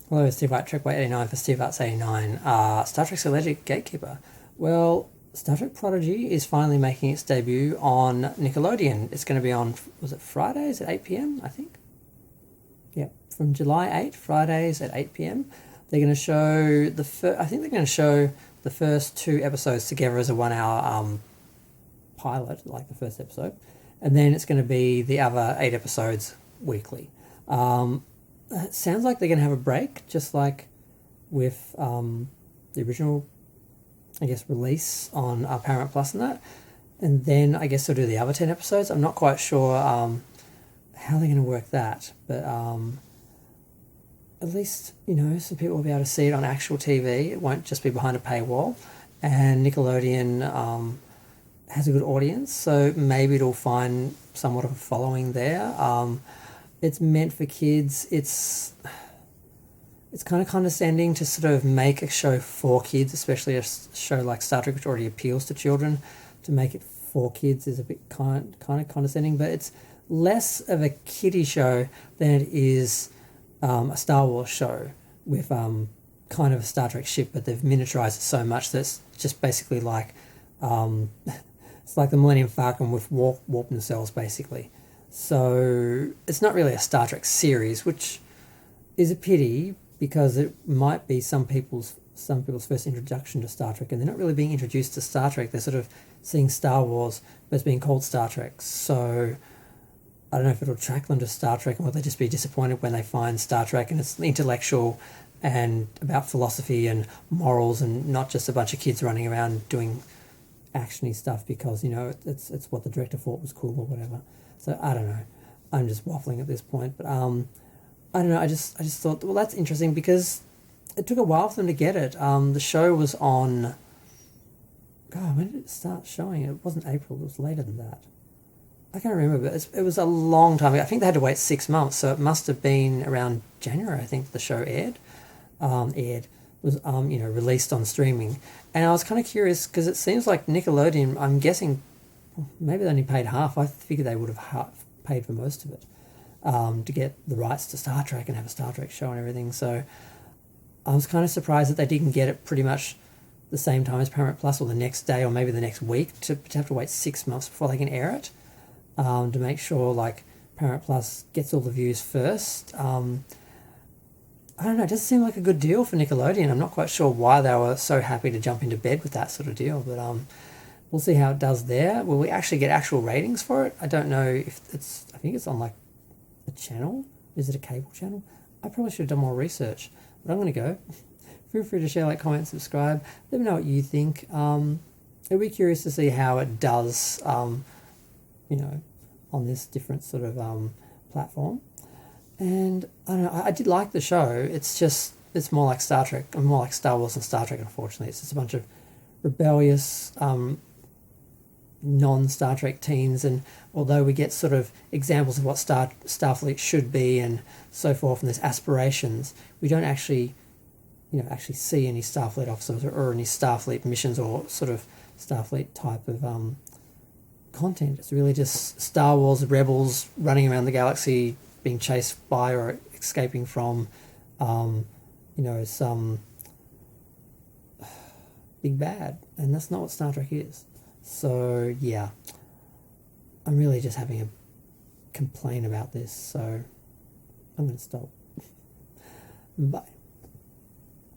Hello, Steve White, Trek89 for Steve Arts 89. Star Trek's Alleged Gatekeeper. Well, Star Trek Prodigy is finally making its debut on Nickelodeon. It's going to be on, was it Fridays at 8 p.m, I think? Yep, from July 8, Fridays at 8 p.m. They're going to show I think they're going to show the first two episodes together as a 1 hour pilot, like the first episode. And then it's going to be the other 8 episodes weekly. It sounds like they're going to have a break, just like with the original, I guess, release on Paramount Plus and that. And then I guess they'll do the other 10 episodes. I'm not quite sure how they're going to work that. But at least, so people will be able to see it on actual TV. It won't just be behind a paywall. And Nickelodeon has a good audience, so maybe it'll find somewhat of a following there. It's meant for kids. It's kind of condescending to sort of make a show for kids, especially a show like Star Trek, which already appeals to children. To make it for kids is a bit kind of condescending, but it's less of a kiddie show than it is a Star Wars show with kind of a Star Trek ship, but they've miniaturized it so much that it's just basically like it's like the Millennium Falcon with warp nacelles, basically. So it's not really a Star Trek series, which is a pity because it might be some people's first introduction to Star Trek, and they're not really being introduced to Star Trek. They're sort of seeing Star Wars, but it's being called Star Trek. So I don't know if it'll attract them to Star Trek, or will they just be disappointed when they find Star Trek and it's intellectual and about philosophy and morals and not just a bunch of kids running around doing actiony stuff because it's what the director thought was cool or whatever. So I don't know. I'm just waffling at this point, but I don't know. I just thought, well, that's interesting because it took a while for them to get it. The show was on. God, when did it start showing? It wasn't April. It was later than that. I can't remember, but it was a long time ago. I think they had to wait 6 months, so it must have been around January. I think the show was released on streaming, and I was kind of curious because it seems like Nickelodeon. I'm guessing maybe they only paid half. I figured they would have paid for most of it to get the rights to Star Trek and have a Star Trek show and everything. So I was kind of surprised that they didn't get it pretty much the same time as Paramount Plus or the next day or maybe the next week to have to wait 6 months before they can air it to make sure like Paramount Plus gets all the views first. I don't know, it doesn't seem like a good deal for Nickelodeon. I'm not quite sure why they were so happy to jump into bed with that sort of deal, but we'll see how it does there. Will we actually get actual ratings for it? I don't know if I think it's on like a channel. Is it a cable channel? I probably should have done more research, but I'm going to go. Feel free to share, like, comment, subscribe. Let me know what you think. It'll be curious to see how it does, on this different sort of platform. And I don't know, I did like the show. It's more like Star Trek, more like Star Wars than Star Trek, unfortunately. It's just a bunch of rebellious non-Star Trek teens, and although we get sort of examples of what Starfleet should be and so forth, and there's aspirations, we don't actually see any Starfleet officers or any Starfleet missions or sort of Starfleet type of content. It's really just Star Wars rebels running around the galaxy being chased by or escaping from some big bad, and that's not what Star Trek is. So yeah, I'm really just having a complaint about this, so I'm going to stop. Bye.